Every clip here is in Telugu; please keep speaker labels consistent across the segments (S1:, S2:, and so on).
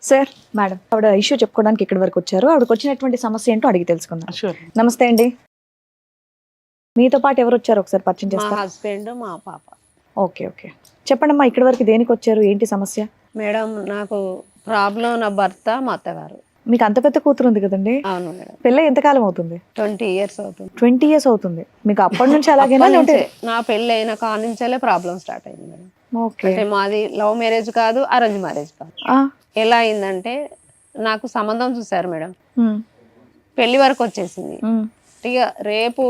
S1: సార్ మేడం ఆవిడ ఇష్యూ చెప్పుకోవడానికి ఇక్కడి వరకు వచ్చారు. ఆవిడకి వచ్చినటువంటి సమస్య ఏంటో అడిగి తెలుసుకుందాం.
S2: షూర్.
S1: నమస్తే అండి. మీతో పాటు ఎవరు వచ్చారు ఒకసారి పరిచయం
S3: మా
S1: చేస్తారు?
S3: హస్బెండ్ మా పాప.
S1: ఓకే ఓకే చెప్పండి అమ్మా, ఇక్కడి వరకు దేనికి వచ్చారు, ఏంటి సమస్య?
S3: మేడం నాకు ప్రాబ్లం నా భర్త మా అత్తగారు.
S1: మీకు అంత పెద్ద కూతురు ఉంది కదండి,
S3: అవును మేడం.
S1: పెళ్ళి ఎంతకాలం అవుతుంది?
S3: 20 years అవుతుంది.
S1: 20 years అవుతుంది. మీకు అప్పటి నుంచి అలాగేనా?
S3: అప్పటి
S1: లేదంటే
S3: నుంచే, నా పెళ్ళి అయిన కాడ నుంచే ప్రాబ్లం స్టార్ట్ అయింది మేడం.
S1: ఓకే.
S3: అంటే మాది లవ్ మ్యారేజ్ కాదు, అరేంజ్ మ్యారేజ్ కాదు.
S1: ఆ,
S3: ఎలా అయిందంటే నాకు సంబంధం చూసారు మేడం,
S1: ఉమ్,
S3: పెళ్లి వరకు వచ్చేసింది.
S1: ఉమ్,
S3: ఇక రేపు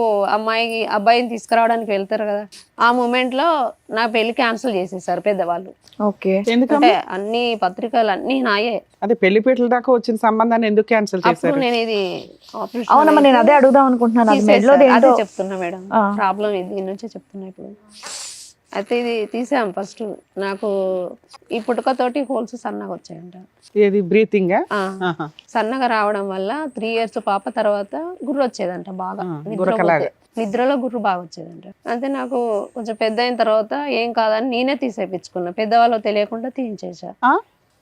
S3: అబ్బాయిని తీసుకురావడానికి వెళ్తారు కదా, ఆ మూమెంట్ లో నా పెళ్లి క్యాన్సిల్ చేసేసారు పెద్దవాళ్ళు.
S1: ఓకే.
S2: ఎందుకంటే
S3: అంటే అన్ని పత్రికలు అన్ని నాయే.
S2: అదే పెళ్లిపీటల దాకా వచ్చిన సంబంధాన్ని ఎందుకు క్యాన్సిల్
S3: అప్పుడు
S2: చేశారు?
S3: నేను ఇది ఆపరేషన్
S1: అవునమ్మా, నేను అదే అడుగుదాం అనుకుంటున్నాను. అది మెడలో
S3: తీసేసారు. అదే
S1: ఏంటో
S3: చెప్తున్నా మేడం,
S1: ఆ.
S3: ప్రాబ్లం దీని నుంచే చెప్తున్నా. ఇప్పుడు అయితే ఇది తీసాం ఫస్ట్. నాకు ఈ పుట్టుకతోటి హోల్స్ సన్నగా వచ్చాయంట.
S2: ఏది బ్రీతింగ్?
S3: ఆ, సన్నగా రావడం వల్ల 3 years పాప తర్వాత గుర్రు వచ్చేదంట బాగా.
S2: గురకలాగా.
S3: నిద్రలో గుర్రు బాగా వచ్చేదంట. అంటే నాకు కొంచెం పెద్ద అయిన తర్వాత ఏం కాదని నేనే తీసేపించుకున్నా, పెద్దవాళ్ళు తెలియకుండా తీయించేసా.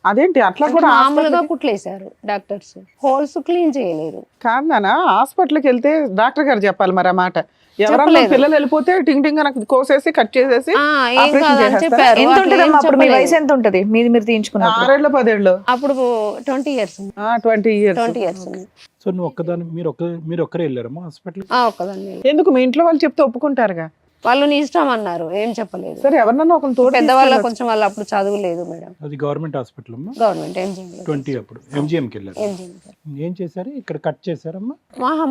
S2: అదేంటి అట్లా కూడా?
S3: మామూలుగా కుట్లేశారు డాక్టర్స్, హోల్స్ క్లీన్ చేయలేరు.
S2: కాదనా, హాస్పిటల్కి వెళ్తే డాక్టర్ గారు చెప్పాలి మరి ఆ మాట. ఎవరన్నా
S3: చెప్పలేదు.
S2: పిల్లలు వెళ్ళిపోతే టింగ్ టింగ్ నాకు కోసేసి కట్ చేసేసి
S3: ఏం
S2: ఆపరేషన్
S3: కాదని
S2: చేసేస్తారా?
S3: చెప్పారు.
S1: ఎంత
S3: అట్లా
S1: ఉంటుంది
S3: ఏం
S1: అప్పుడు? మీ
S3: చెప్పలేదు.
S1: వయసు ఎంత ఉంటుంది మీది మీరు తీయించుకున్నారు?
S2: 6 ఏళ్ళు 10 ఏళ్ళు?
S3: అప్పుడు 20 years ఉంది.
S2: 20 years.
S3: 20 years ఉంది.
S4: సో నువ్వు ఒక్కదాని మీరు ఒక్కరే వెళ్ళారమ్మా హాస్పిటల్?
S3: ఒక్కదాన్ని.
S2: ఎందుకు మీ ఇంట్లో వాళ్ళు చెప్తే ఒప్పుకుంటారుగా?
S3: వాళ్ళు నీ ఇష్టం అన్నారు, ఏం చెప్పలేదు.
S2: సరే ఎవరన్నా ఒక తోడు
S3: పెద్దవాళ్ళ కొంచెం వాళ్ళు అప్పుడు చదువులేదు మేడం.
S4: అది గవర్నమెంట్ హాస్పిటల్ అమ్మా.
S3: గవర్నమెంట్ ఎంజిఎం
S4: 20 అప్పుడు ఎంజిఎంకి వెళ్ళారు. ఏం చేశారు? ఇక్కడ కట్ చేశారమ్మా?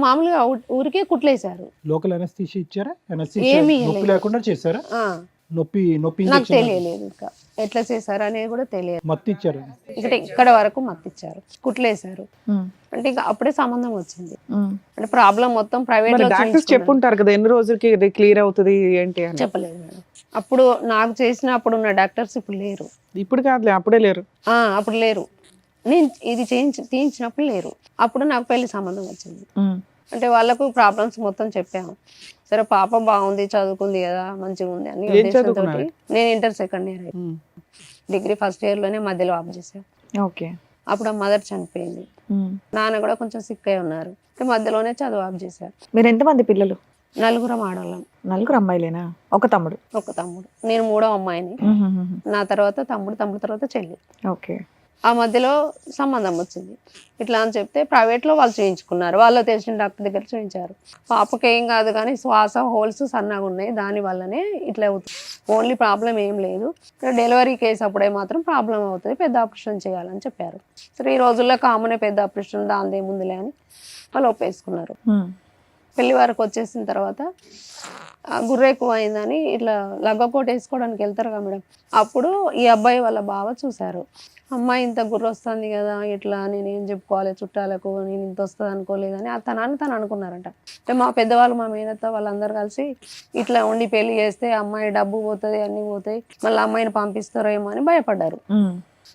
S3: మామూలుగా ఊరికే కుట్లేశారు.
S4: లోకల్ అనస్థీషియా ఇచ్చారా? అనస్థీషియా
S3: ఏమీ
S4: నొప్పి
S3: ఇవ్వలేదు.
S4: లేకుండా చేశారా?
S3: ఆ,
S4: నొప్పి
S3: నాకు
S4: ఇంజెక్షన్
S3: తెలియలేదు ఇంకా ఎట్లా చేశారు అనేది కూడా తెలియదు.
S4: మత్తు ఇచ్చారు?
S3: ఇక్కడ వరకు మత్తిచ్చారు, కుట్లేశారు.
S1: ఉమ్,
S3: అంటే ఇంకా అప్పుడే సంబంధం వచ్చింది.
S1: ఉమ్.
S3: అంటే ప్రాబ్లం మొత్తం ప్రైవేట్ లో
S2: డాక్టర్స్ చెప్పుంటారు కదా ఎన్ని రోజులకి ఇది క్లియర్ అవుతుంది ఏంటి అని.
S3: చెప్పలేదు మేడం. అప్పుడు నాకు చేసినప్పుడు ఉన్న డాక్టర్స్ ఇప్పుడు లేరు.
S2: ఇప్పుడు కాదులే, అప్పుడే లేరు.
S3: అప్పుడు లేరు. నేను ఇది తీయించినప్పుడు లేరు. అప్పుడు నాకు పెళ్లి సంబంధం వచ్చింది.
S1: ఉమ్.
S3: అంటే వాళ్ళకు ప్రాబ్లమ్స్ మొత్తం చెప్పాము. సరే పాప బాగుంది, చదువుకుంది కదా, మంచిగా ఉంది అని
S2: ఏం
S3: ఉద్దేశంతో
S2: చదువుకున్నారు?
S3: నేను inter 2nd year degree 1st year లోనే మధ్యలో ఆఫ్ చేశాను.
S1: ఓకే.
S3: అప్పుడు ఆ మదర్ చనిపోయింది,
S1: ఉమ్.
S3: నాన్న కూడా కొంచెం సిక్ అయి ఉన్నారు. మధ్యలోనే చదువు ఆఫ్ చేశారు.
S1: మీరు ఎంతమంది పిల్లలు?
S3: 4 ఆడవాళ్ళం,
S1: 4 అమ్మాయిలేనా? ఒక తమ్ముడు?
S3: ఒక తమ్ముడు. నేను 3వ అమ్మాయిని. నా తర్వాత తమ్ముడు తర్వాత చెల్లి.
S1: ఓకే.
S3: ఆ మధ్యలో సంబంధం వచ్చింది. ఇట్లా అని చెప్తే ప్రైవేట్లో వాళ్ళు చేయించుకున్నారు. వాళ్ళు తెలిసిన డాక్టర్ దగ్గర చేయించారు. పాపకి ఏం కాదు కానీ శ్వాస హోల్స్ సన్నగా ఉన్నాయి, దాని వల్లనే ఇట్లా అవుతుంది. ఓన్లీ ప్రాబ్లం ఏం లేదు, డెలివరీ కేసు అప్పుడే మాత్రం ప్రాబ్లం అవుతుంది, పెద్ద ఆపరేషన్ చేయాలని చెప్పారు. సరే ఈ రోజుల్లో కామనే పెద్ద ఆపరేషన్, దాని ఏముందిలే అని వాళ్ళు ఒప్పేసుకున్నారు. పెళ్లి వరకు వచ్చేసిన తర్వాత గుర్ర ఎక్కువ అయిందని ఇట్లా లగ్గకోట వేసుకోవడానికి వెళ్తారు కదా మేడం, అప్పుడు ఈ అబ్బాయి వాళ్ళ బావ చూశారు. అమ్మాయి ఇంత గుర్ర వస్తుంది కదా, ఇట్లా నేను ఏం చెప్పుకోవాలి చుట్టాలకు, నేను ఇంత వస్తుంది అనుకోలేదని తను అనుకున్నారంట. అంటే మా పెద్దవాళ్ళు, మా మేనత్త వాళ్ళందరూ కలిసి ఇట్లా ఉండి పెళ్లి చేస్తే అమ్మాయి డబ్బు పోతుంది, అన్నీ పోతాయి, మళ్ళీ అమ్మాయిని పంపిస్తారేమో అని భయపడ్డారు.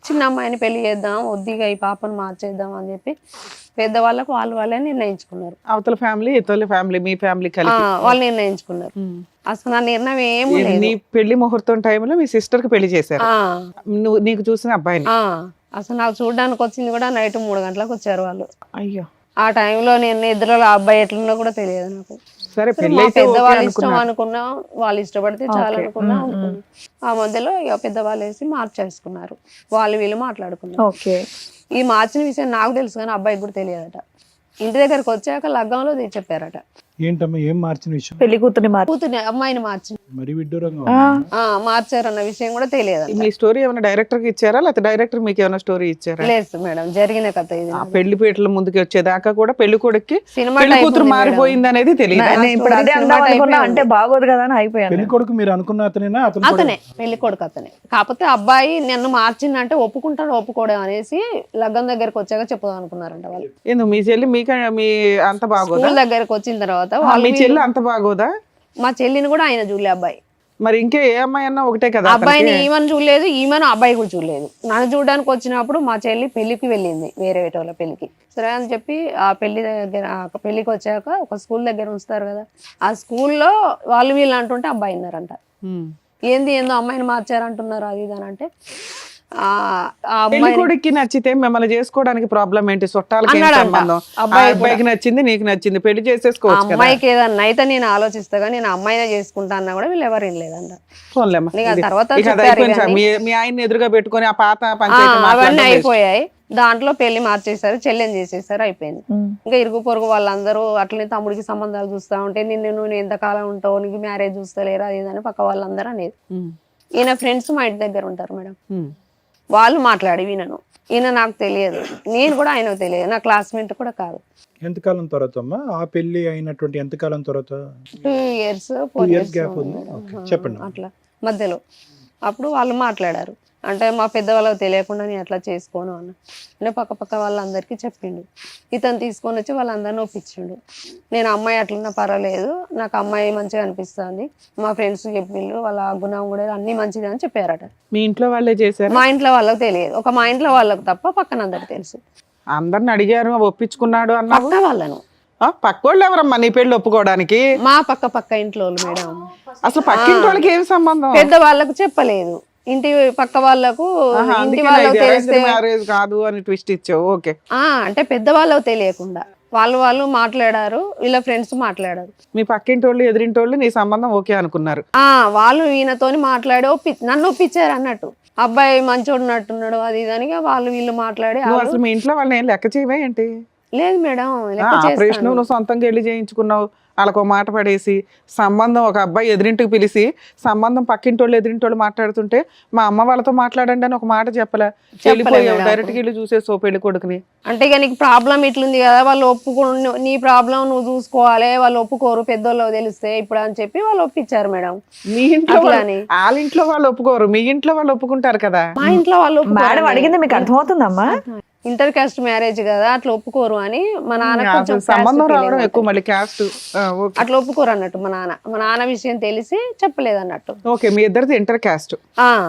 S3: చిన్న అమ్మాయిని పెళ్లి చేద్దాం, వద్దిగా ఈ పాపను మార్చేద్దాం అని చెప్పి పెద్దవాళ్ళకు వాళ్ళే నిర్ణయించుకున్నారు.
S2: అవతల ఫ్యామిలీ ఇతల ఫ్యామిలీ మీ ఫ్యామిలీ కలిపి
S3: వాళ్ళు నిర్ణయించుకున్నారు. అసలు నా నిర్ణయం ఏమీ లేదు.
S2: నీ పెళ్లి ముహూర్తం టైంలో మీ సిస్టర్ కి పెళ్లి చేశారు, నీకు చూసిన అబ్బాయిని.
S3: అసలు నాకు చూడడానికి వచ్చింది కూడా నైట్ 3 గంటలకు వచ్చారు వాళ్ళు.
S1: అయ్యో.
S3: ఆ టైంలో నేను నిద్రలో ఆ అబ్బాయి ఎట్లున్నా కూడా తెలియదు నాకు.
S2: సరే పెళ్లి
S3: మా
S2: అయితే
S3: పెద్దవాళ్ళు ఇష్టం అనుకున్నా, వాళ్ళు ఇష్టపడితే చాలనుకున్నా. ఆ మధ్యలో ఇక పెద్దవాళ్ళు వేసి మార్చేసుకున్నారు, వీళ్ళు మాట్లాడుకున్నారు.
S1: ఓకే.
S3: ఈ మార్చిన విషయం నాకు తెలుసు కానీ అబ్బాయికి కూడా తెలియదట. ఇంటి దగ్గరకు వచ్చాక లగ్గంలో చెప్పారట.
S4: ఏంటమ్మా ఏం మార్చిన విషయం?
S1: పెళ్లి కూతుర్ని
S3: కూతుర్ని అమ్మాయిని మార్చి
S4: మరి విడ్డూరంగా
S3: మార్చారన్న విషయం కూడా తెలియదు.
S2: మీ స్టోరీ ఏమైనా డైరెక్టర్ కి ఇచ్చారా లేకపోతే డైరెక్టర్ మీకు ఏమైనా స్టోరీ ఇచ్చారా?
S3: లేదు మేడం, జరిగిన కథ ఇది.
S2: ఆ పెళ్లి పీటల ముందుకు వచ్చేదాకా కూడా పెళ్లి కొడుక్కి
S3: సినిమా
S2: పెళ్లి కూతురు మారిపోయింది అనేది తెలియదు.
S1: నేను ఇప్పుడు అదే అందాం అనుకున్నా, అంటే బాగోదు కదా అని అయిపోయాను.
S4: పెళ్లి కొడుకు మీరు అనుకున్న అతనేనా?
S3: అతనే పెళ్లి కొడుకు అతనే. కాకపోతే అబ్బాయి నన్ను మార్చిందంటే ఒప్పుకుంటాడు ఒప్పుకోవడం అనేసి లగ్గం దగ్గరకు వచ్చాక చెప్పుదాం అనుకున్నారంట వాళ్ళు.
S2: ఎందుకు మీ చెల్లి మీ అంత బాగోదా?
S3: స్కూల్ దగ్గరకు వచ్చిన తర్వాత
S2: మీ చెల్లి అంత బాగోదా?
S3: మా చెల్లిని కూడా ఆయన చూడలే అబ్బాయి.
S2: మరి ఇంకే ఏ అమ్మాయి అన్నా ఒకటే కదా.
S3: అబ్బాయిని ఈమెను చూడలేదు, ఈమెను అబ్బాయి కూడా చూడలేదు. నన్ను చూడడానికి వచ్చినప్పుడు మా చెల్లి పెళ్లికి వెళ్ళింది, వేరే వాళ్ళ పెళ్లికి. సరే అని చెప్పి ఆ పెళ్లికి వచ్చాక ఒక స్కూల్ దగ్గర ఉంచుతారు కదా, ఆ స్కూల్లో వీళ్ళు అంటుంటే అబ్బాయి ఉన్నారంట. ఏందో అమ్మాయిని మార్చారంటున్నారు అది ఇది అని అంటే ఆ
S2: పెళ్లి
S3: అమ్మాయి
S2: కొడుక్కి నచ్చితే మిమ్మల్ని చేసుకోవడానికి ప్రాబ్లం ఏంటి? చుట్టాలకి ఏం
S3: అన్నాడంట.
S2: సంబంధం? ఆ
S3: అబ్బాయి
S2: అబ్బాయికి నచ్చింది, నీకు నచ్చింది, పెళ్లి
S3: ఆ
S2: చేసేసుకోవచ్చు కదా.
S3: అమ్మాయికి ఏదన్నా అయితే నేను ఆలోచిస్తాగా, నేను అమ్మాయినే చేసుకుంటా అన్నా కూడా వీళ్ళు ఎవరు వినలేదంట.
S2: పోన్లేమ్మా,
S3: ఇక
S2: ఇది-
S3: తర్వాత
S2: ఇక అది
S3: చెప్పారు
S2: అయిపోయింది సార్.
S3: కానీ.
S2: మీ ఆయన్ని ఎదురుగా పెట్టుకొని ఆ పాత పంచాయతీ
S3: అవన్నీ
S2: మాట్లాడడం waste.
S3: అయిపోయాయి. దాంట్లో పెళ్లి మార్చేశారు, చెల్లెని చేసేసారు, అయిపోయింది. ఇంకా ఇరుగు పొరుగు వాళ్ళందరూ అట్లనే తమ్ముడికి సంబంధాలు చూస్తా ఉంటే నువ్వు ఎంతకాలం ఉంటావు, నీకు మ్యారేజ్ చూస్తలేరా అది ఇదని పక్క వాళ్ళందరూ అనేది.
S2: ఉమ్,
S3: ఈయన ఫ్రెండ్స్ మా ఇంటి దగ్గర ఉంటారు మేడం,
S2: ఉమ్.
S3: వాళ్ళు మాట్లాడి వినను. ఈయన నాకు తెలియదు, నేను కూడా ఆయనకు తెలియదు, నా క్లాస్మేట్ కూడా కాదు.
S4: ఎంతకాలం తర్వాత అమ్మా ఆ పెళ్లి అయినటువంటి ఎంతకాలం తర్వాత?
S3: 2 years 4
S4: years
S3: years
S4: gap ఉంది. Okay, చెప్పండి.
S3: అట్లా మధ్యలో అప్పుడు వాళ్ళు మాట్లాడారు. అంటే మా పెద్దవాళ్ళకి తెలియకుండా నేను అట్లా చేసుకోను అన్న. అంటే పక్క వాళ్ళందరికీ చెప్పిండు. ఇతను తీసుకొని వచ్చి వాళ్ళందరినీ ఒప్పించిండు. నేను అమ్మాయి అట్లున్నా పర్వాలేదు, నాకు అమ్మాయి మంచిగా అనిపిస్తుంది, మా ఫ్రెండ్స్ చెప్పిండు, వాళ్ళ గుణం కూడా అన్ని మంచిది అని చెప్పారట.
S2: మీ ఇంట్లో వాళ్ళే చేశారు?
S3: మా ఇంట్లో వాళ్ళకి తెలియదు, ఒక మా ఇంట్లో వాళ్ళకి తప్ప పక్కన అందరికి తెలుసు.
S2: అందరిని అడిగారు, ఒప్పించుకున్నాడు అన్నావు.
S3: పక్క వాళ్ళను,
S2: పక్క వాళ్ళు ఎవరమ్మా నీ పెళ్లి ఒప్పుకోవడానికి?
S3: మా పక్క ఇంట్లో వాళ్ళు మేడం.
S2: అసలు పక్కింటి వాళ్ళకి ఏం సంబంధం?
S3: పెద్ద వాళ్ళకు చెప్పలేదు, ఇంటి పక్క వాళ్ళకు, ఇంటి వాళ్ళకు తెలిస్తే
S2: మ్యారేజ్ కాదు అని ట్విస్ట్ ఇచ్చావు. ఓకే.
S3: అంటే పెద్దవాళ్ళకు తెలియకుండా వాళ్ళు మాట్లాడారు, వీళ్ళ ఫ్రెండ్స్ మాట్లాడారు.
S2: మీ పక్కింటి వాళ్ళు ఎదురింటి వాళ్ళు నీ సంబంధం ఓకే అనుకున్నారు.
S3: వాళ్ళు ఈయనతోని మాట్లాడి నన్ను ఒప్పించారు అన్నట్టు. అబ్బాయి మంచోడు ఉన్నట్టున్నాడు అది ఇదనిగా వాళ్ళు వీళ్ళు మాట్లాడి.
S2: నువ్వు అసలు మీ ఇంట్లో వాళ్ళని ఏం లెక్క చేయవే ఏంటి?
S3: లేదు మేడం,
S2: ఆపరేషన్ నువ్వు సొంతంగా వెళ్ళి చేయించుకున్నావు, వాళ్ళకు ఒక మాట పడేసి సంబంధం ఒక అబ్బాయి ఎదురింటికి పిలిచి సంబంధం పక్కింటి వాళ్ళు ఎదురింటి వాళ్ళు మాట్లాడుతుంటే మా అమ్మ వాళ్ళతో మాట్లాడండి అని ఒక మాట చెప్పలే, వెళ్ళిపోయావు డైరెక్ట్గా వెళ్ళి చూసేసో పెళ్లి కొడుకుని.
S3: అంటే ఇక నీకు ప్రాబ్లం ఇట్లుంది కదా, వాళ్ళు నీ ప్రాబ్లం నువ్వు చూసుకోవాలి, వాళ్ళు ఒప్పుకోరు పెద్దోళ్ళు తెలిస్తే ఇప్పుడు అని చెప్పి వాళ్ళు ఒప్పించారు మేడం.
S2: మీ ఇంట్లో వాళ్ళ ఇంట్లో వాళ్ళు ఒప్పుకోరు, మీ ఇంట్లో వాళ్ళు ఒప్పుకుంటారు కదా.
S3: మా ఇంట్లో వాళ్ళు
S1: మేడం అడిగింది మీకు అర్థమవుతుందమ్మా?
S3: ఇంటర్ కాస్ట్ మ్యారేజ్ కదా, అట్లా ఒప్పుకోరు అని మా నాన్న
S2: సంబంధం రావడం ఎక్కువ మళ్ళీ క్యాస్ట్
S3: అట్లా ఒప్పుకోరు అన్నట్టు. మా నాన్న విషయం తెలిసి చెప్పలేదు అన్నట్టు.
S2: ఓకే, మీ ఇద్దరిది ఇంటర్ క్యాస్ట్.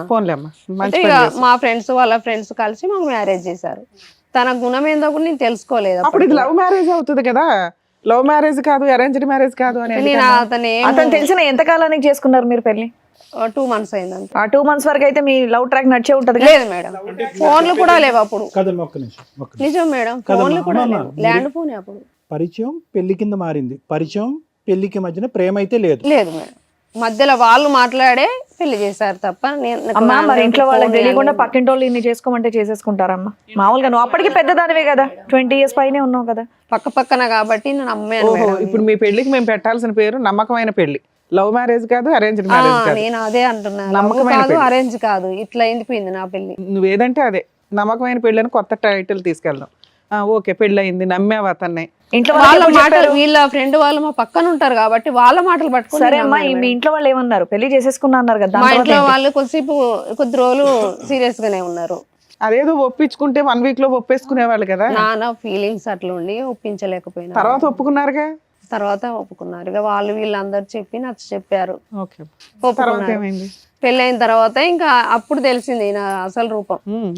S2: ఫోన్లేమ్మా,
S3: అంటే ఇక మా ఫ్రెండ్స్ వాళ్ళ ఫ్రెండ్స్ కలిసి మాకు మ్యారేజ్ చేశారు. తన గుణం ఏందో కూడా నేను తెలుసుకోలేదు.
S2: అప్పుడు ఇది లవ్ మ్యారేజ్ అవుతుంది కదా, లవ్ మ్యారేజ్ కాదు అరేంజ్డ్ మ్యారేజ్ కాదు అని.
S3: నేను
S1: అతను తెలిసిన ఎంత కాలానికి చేసుకున్నారు మీరు పెళ్లి?
S3: 2 months అయిందంట.
S1: ఆ 2 months వరకు అయితే మీ లవ్ ట్రాక్ నడిచే ఉంటది.
S3: లేదు మేడం, ఫోన్లు కూడా లేవు అప్పుడు.
S4: కదమ్మా, ఒక్క నిమిషం.
S3: నిజం మేడం, ఫోన్లు కూడా లేవు, ల్యాండ్ ఫోన్ అప్పుడు.
S4: పరిచయం పెళ్లి కింద మారింది, పరిచయం పెళ్లికి మధ్యన ప్రేమ అయితే లేదు.
S3: లేదు మేడం, మధ్యలో వాళ్ళు మాట్లాడే పెళ్లి చేశారు తప్ప.
S1: అమ్మా మరి ఇంట్లో వాళ్ళకి తెలియకుండా పక్కింటి వాళ్ళు ఇన్ని చేసుకోమంటే చేసేసుకుంటారమ్మా? మామూలుగా నువ్వు అప్పటికి పెద్దదానివే కదా, 20 years పైనే ఉన్నావు కదా.
S3: పక్కన కాబట్టి నేను అమ్మాను మేడం.
S2: ఇప్పుడు మీ పెళ్లికి మేము పెట్టాల్సిన పేరు నమ్మకమైన పెళ్లి, లవ్ మ్యారేజ్ కాదు అరేంజ్డ్ మ్యారేజ్ కాదు.
S3: నేను అదే అంటున్నాను, నమ్మకమైన కాదు అరేంజ్ కాదు, ఇట్లా ఎండిపోయింది నా పెళ్లి.
S2: నువ్వేదంటే అదే నమ్మకమైన పెళ్లి అని కొత్త టైటిల్ తీసుకెళ్దాం. ఓకే, పెళ్లి అయింది, నమ్మేవా అతన్ని?
S1: ఇంట్లో
S3: వాళ్ళ మాటలు, వీళ్ళ ఫ్రెండ్ వాళ్ళు మా పక్కన ఉంటారు కాబట్టి వాళ్ళ మాటలు పట్టుకుని.
S1: సరే అమ్మా, మీ ఇంట్లో వాళ్ళు ఏమన్నారు? పెళ్లి చేసేసుకున్నా అన్నారు కదా.
S3: మా ఇంట్లో వాళ్ళు కొద్ది రోజులు సీరియస్ గానే ఉన్నారు.
S2: అదేదో ఒప్పించుకుంటే 1 week లో ఒప్పేసుకునేవాళ్ళు కదా.
S3: నాన్న ఫీలింగ్స్ అట్లా ఉండి ఒప్పించలేకపోయినా
S2: తర్వాత ఒప్పుకున్నారుగా.
S3: తర్వాత ఒప్పుకున్నారు. ఇక వాళ్ళు వీళ్ళందరూ చెప్పి నాకు చెప్పారు,
S2: ఓకే. తర్వాత ఏమైంది?
S3: పెళ్ళైన తర్వాత ఇంకా అప్పుడు తెలిసింది నా అసలు రూపం.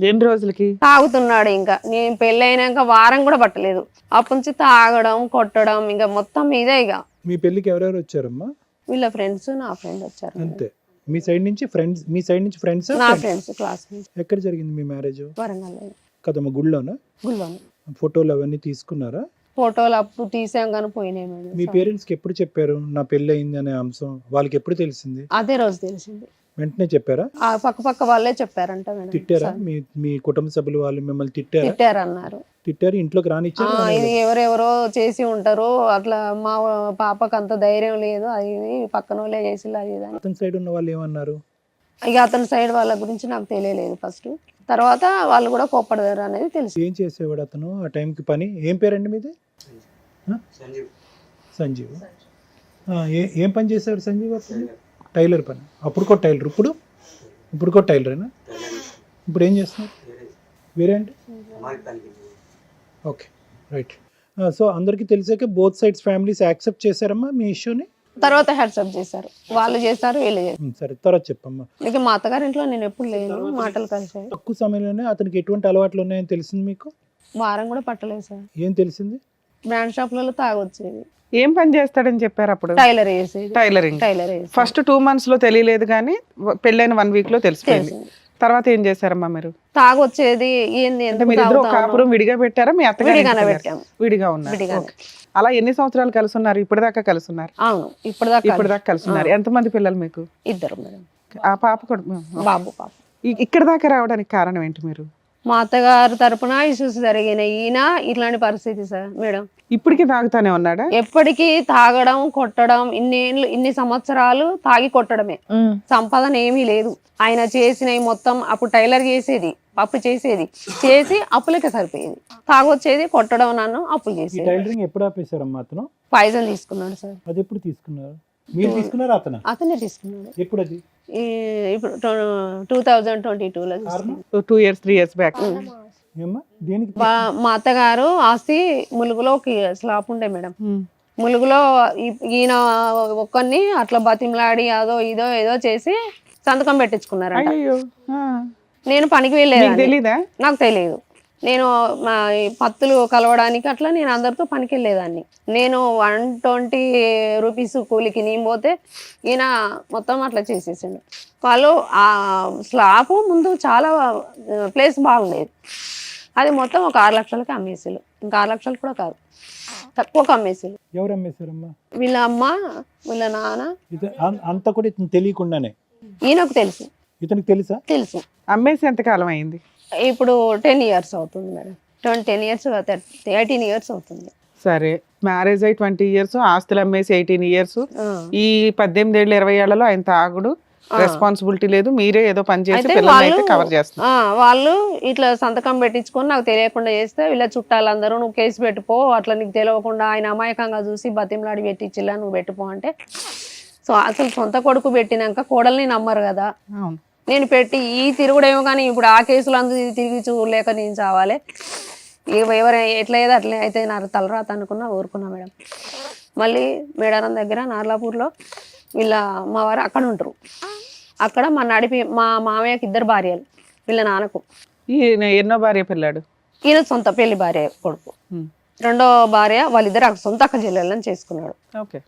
S2: ఎన్ని రోజులకి?
S3: తాగుతున్నాడు. ఇంకా నేను పెళ్ళైనాక వారం కూడా పట్టలేదు, అప్పటి నుంచి తాగడం కొట్టడం ఇంకా మొత్తం మీదే. ఇక
S4: మీ పెళ్లికి ఎవరెవరు వచ్చారమ్మా?
S3: వీళ్ళ ఫ్రెండ్స్, నా ఫ్రెండ్ వచ్చారు.
S4: అంతే. మీ సైడ్ నుంచి ఫ్రెండ్స్? మీ సైడ్ నుంచి ఫ్రెండ్స్?
S3: నా ఫ్రెండ్స్, క్లాస్ ఫ్రెండ్స్.
S4: ఎక్కడ జరిగింది మీ మ్యారేజ్?
S3: వరంగల్
S4: కదమ్మా, గుళ్ళోనా?
S3: గుల్వాను.
S4: ఫోటోలు అవన్నీ తీసుకున్నారా?
S3: ఫోటోలు అప్పుడు తీసాం కానీ పోయినాయి మేడం.
S4: మీ పేరెంట్స్ కి ఎప్పుడు చెప్పారు నా పెళ్లి అయింది అనే అంశం? వాళ్ళకి ఎప్పుడు తెలిసింది?
S3: అదే రోజు తెలిసింది.
S4: వెంటనే చెప్పారా?
S3: ఆ పక్క వాళ్ళే చెప్పారంట మేడం.
S4: తిట్టారా? మీ కుటుంబ సభ్యులు వాళ్ళు మిమ్మల్ని తిట్టారా?
S3: తిట్టారన్నారు.
S4: తిట్టారు, ఇంట్లోకి రానిచ్చారు?
S3: ఇది ఎవరెవరో చేసి ఉంటారు, అట్లా మా పాపకు అంత ధైర్యం లేదు, అది పక్కన వాళ్ళే చేసి అది ఇది అని.
S4: అతని సైడ్ ఉన్న వాళ్ళు ఏమన్నారు?
S3: ఇక అతని సైడ్ వాళ్ళ గురించి నాకు తెలియలేదు ఫస్ట్, తర్వాత వాళ్ళు కూడా కోప్పడతారు అనేది తెలుసు.
S4: ఏం చేసేవాడు అతను ఆ టైంకి పని? ఏం పేరండి మీది? సంజీవ్. ఏం పని చేసేవాడు సంజీవ్ అప్పుడు? టైలర్ పని. అప్పుడు కూడా టైలర్, ఇప్పుడు కూడా టైలరేనా? ఇప్పుడు ఏం చేస్తున్నారు? వేరే అంటే? Okay, right. సో అందరికీ తెలిసాక బోత్ సైడ్స్ ఫ్యామిలీస్ యాక్సెప్ట్ చేశారమ్మా మీ ఇష్యూని?
S3: తర్వాత హెడ్సప్ చేశారు, వాళ్ళు చేస్తారు వీళ్ళు చేస్తారు.
S4: సరే, తర్వాత చెప్పమ్మా.
S3: ఇక మా అత్తగారింట్లో నేను ఎప్పుడు లేను, మాటలు కలిసాయి.
S4: తక్కువ సమయంలోనే అతనికి ఎటువంటి అలవాట్లు ఉన్నాయని తెలిసింది మీకు?
S3: వారం కూడా పట్టలేదు సార్.
S4: ఏం తెలిసింది?
S3: బ్రాండ్ షాప్లలో తాగొచ్చేది.
S2: ఏం పని చేస్తాడని చెప్పారు అప్పుడు?
S3: టైలర్ వేసేది.
S2: టైలరింగ్.
S3: టైలర్ వేసేది.
S2: ఫస్ట్ 2 months లో తెలియలేదు కానీ పెళ్ళైన 1 week లో తెలిసిపోయింది. తర్వాత ఏం చేశారమ్మా మీరు?
S3: తాగొచ్చేది ఏంది
S2: అంటే
S3: ఎందుకు
S2: మీరిద్దరు ఒక
S3: తాగుతావు
S2: కాపురం విడిగా పెట్టారా? మీ అత్తగారు
S3: విడిగానే
S2: ఇంటికి
S3: పెట్టాము.
S2: వెళ్ళారా? విడిగా ఉన్నారు.
S3: విడిగానే.
S2: ఓకే. అలా ఎన్ని సంవత్సరాలు కలిసి ఉన్నారు? ఇప్పటిదాకా కలిసి ఉన్నారు?
S3: అవును ఇప్పటిదాకా
S2: ఇప్పటిదాకా కలిసి ఉన్నారు. ఎంతమంది పిల్లలు మీకు?
S3: ఇద్దరు మేడం,
S2: ఆ పాప కూడా
S3: బాబు పాప.
S2: ఇక్కడ దాకా రావడానికి కారణం ఏంటి మీరు?
S3: మా అత్తగారు తరపున ఇష్యూస్ జరిగినాయి. ఈయన ఇట్లాంటి పరిస్థితి సార్ మేడం.
S2: ఇప్పటికీ తాగుతానే ఉన్నాడా?
S3: ఎప్పటికీ తాగడం కొట్టడం, ఇన్ని సంవత్సరాలు తాగి కొట్టడమే. సంపాదన ఏమీ లేదు. ఆయన చేసినవి మొత్తం అప్పుడు టైలర్ చేసేది, అప్పు చేసి అప్పులకే సరిపోయేది. తాగొచ్చేది, కొట్టడం, నన్ను అప్పులు
S4: ఈ
S3: చేసేది.
S4: టైలరింగ్ ఎప్పుడు ఆపేశారమ్మా అతను?
S3: పాయిజన్ తీసుకున్నాడు సార్.
S4: అది ఎప్పుడు తీసుకున్నారు? మీరు తీసుకున్నారా అతను?
S3: అతనే తీసుకున్నాడు.
S4: ఎప్పుడు అది?
S3: ఇప్పుడు 2022లో
S4: కారణం?
S2: 2 years 3 years బ్యాక్.
S4: ఏమ్మా దేనికి?
S3: మా అత్తగారు ఆస్తి ములుగులో ఒక స్లాప్ ఉండే మేడం. ములుగులో ఈయన ఒక్కరిని అట్లా బతిమలాడి అదో ఇదో ఏదో చేసి సంతకం పెట్టించుకున్నారంట.
S2: అయ్యో,
S3: నేను పనికి
S2: మీకు
S3: వెళ్ళేదాన్ని,
S2: తెలీదా?
S3: నాకు తెలియదు. నేను ఈ పత్తులు కలవడానికి అట్లా నేను అందరితో పనికి వెళ్ళేదాన్ని. నేను 120 రూపీస్ కూలికి నేను పోతే ఈయన మొత్తం అట్లా చేసేసిండు. వాళ్ళు ఆ స్లాబ్ ముందు చాలా ప్లేస్ బాగుండేది, అది మొత్తం ఒక 6 లక్షలకి అమ్మేసారు. ఇంకా 6 లక్షలు కూడా కాదు, తక్కువకి అమ్మేసారు.
S4: ఎవరు అమ్మేశారమ్మా?
S3: వీళ్ళ అమ్మ వీళ్ళ నాన్న.
S4: అంతా కూడా ఇతను తెలియకుండానే?
S3: ఈయనకు తెలుసు.
S4: ఇతనికి తెలుసా?
S3: తెలుసు.
S2: అమ్మేసి ఎంతకాలం అయింది?
S3: ఇప్పుడు 10 years అవుతుంది మేడం. 10 years 18 years అవుతుంది.
S2: సరే, మ్యారేజ్ అయ్యి 20 years, ఆస్తులు అమ్మేసి 18 years. ఈ 18 ఏళ్ళు 20 ఏళ్లలో ఆయన తాగుడు, రెస్పాన్సిబిలిటీ లేదు, మీరే ఏదో పని చేసి
S3: అయితే
S2: పిల్లల్ని అయితే కవర్ చేస్తారు.
S3: వాళ్ళు ఇట్లా సంతకం పెట్టించుకొని నాకు తెలియకుండా చేస్తే వీళ్ళ చుట్టాలందరూ నువ్వు కేసు పెట్టుకో, అట్లా నీకు తెలియకుండా ఆయన అమాయకంగా చూసి బతిమలాడి పెట్టించిలా నువ్వు పెట్టుకో అంటే, సో అసలు సొంత కొడుకు పెట్టినాక కోడల్ని నమ్మరు కదా.
S2: అవును.
S3: నేను పెట్టి ఈ తిరుగుడేమో కానీ ఇప్పుడు ఆ కేసులు అందరూ తిరిగి చూడలేక నేను చావాలి. ఎవరు ఎట్లా ఏదో అట్లా అయితే నా తలరాత అనుకున్నా ఊరుకున్నా మేడం. మళ్ళీ మేడారం దగ్గర నార్లాపూర్లో వీళ్ళ మా వారు అక్కడ ఉంటారు. అక్కడ మా మామయ్యకి 2 భార్యలు, వీళ్ళ నాన్నకు.
S2: ఈయన ఎన్నో భార్య పిల్లాడు?
S3: ఈయన సొంత పెళ్లి భార్య కొడుకు. రెండో భార్య వాళ్ళిద్దరు సొంత అక్క చెల్లెళ్ళని చేసుకున్నాడు.
S2: ఓకే.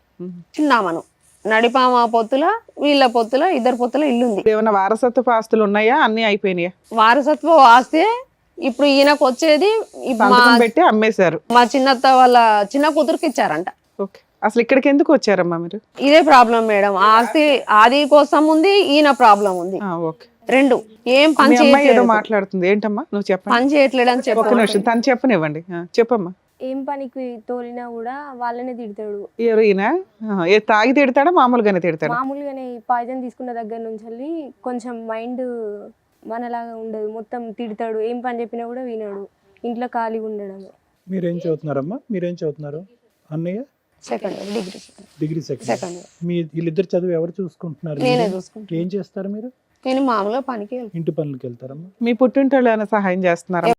S3: చిన్నామను నడిపామ పొత్తుల వీళ్ళ పొత్తుల 2 పొత్తుల ఇల్లుంది.
S2: ఏమైనా వారసత్వ ఆస్తులు ఉన్నాయా? అన్ని అయిపోయినాయా?
S3: వారసత్వ ఆస్తి ఇప్పుడు ఈయనకు వచ్చేది
S2: పెట్టి అమ్మేశారు.
S3: మా చిన్నత్త వాళ్ళ చిన్న కూతురుకి ఇచ్చారంట.
S2: ఓకే. అసలు ఇక్కడికి ఎందుకు వచ్చారమ్మా మీరు?
S3: ఇదే ప్రాబ్లం మేడం. ఆస్తి ఆది కోసం ఉంది, ఈయన ప్రాబ్లం ఉంది.
S2: ఓకే.
S3: 2 ఏం పని
S2: ఏదో
S3: చేయట్లేదు.
S2: మాట్లాడుతుంది ఏంటమ్మా? నువ్వు చెప్పండి.
S3: పని చేయట్లేడు అని
S2: ఒక
S3: చెప్పి
S2: నిమిషం తను చెప్పనివ్వండి. చెప్పమ్మా.
S5: ఏం పనికి తోలినా కూడా వాళ్ళనే తిడతాడు.
S2: ఎవరు ఈయన? తాగి తిడతాడా మామూలుగానే తిడతాడా?
S5: మామూలుగానే పాయిజన్ తీసుకున్న దగ్గర నుంచి వెళ్ళి కొంచెం మైండ్ మనలాగా ఉండదు, మొత్తం తిడతాడు. ఏం పని చెప్పినా కూడా వినడు, ఇంట్లో ఖాళీగా ఉండడం.
S4: మీరేం చదువుతున్నారమ్మా? మీరేం చదువుతున్నారు? అన్నయ్య
S3: సెకండ్
S4: డిగ్రీ సెకండ్. మీ వీళ్ళిద్దరు చదువు ఎవరు చూసుకుంటున్నారు?
S3: నేనే చూసుకుంటాను.
S4: ఏం చేస్తారు మీరు?
S3: నేను మామూలుగా పనికి వెళ్తాను.
S4: ఇంటి పనులకి వెళ్తారమ్మా?
S2: మీ పుట్టింటోళ్ళు ఏమైనా సహాయం చేస్తున్నారా?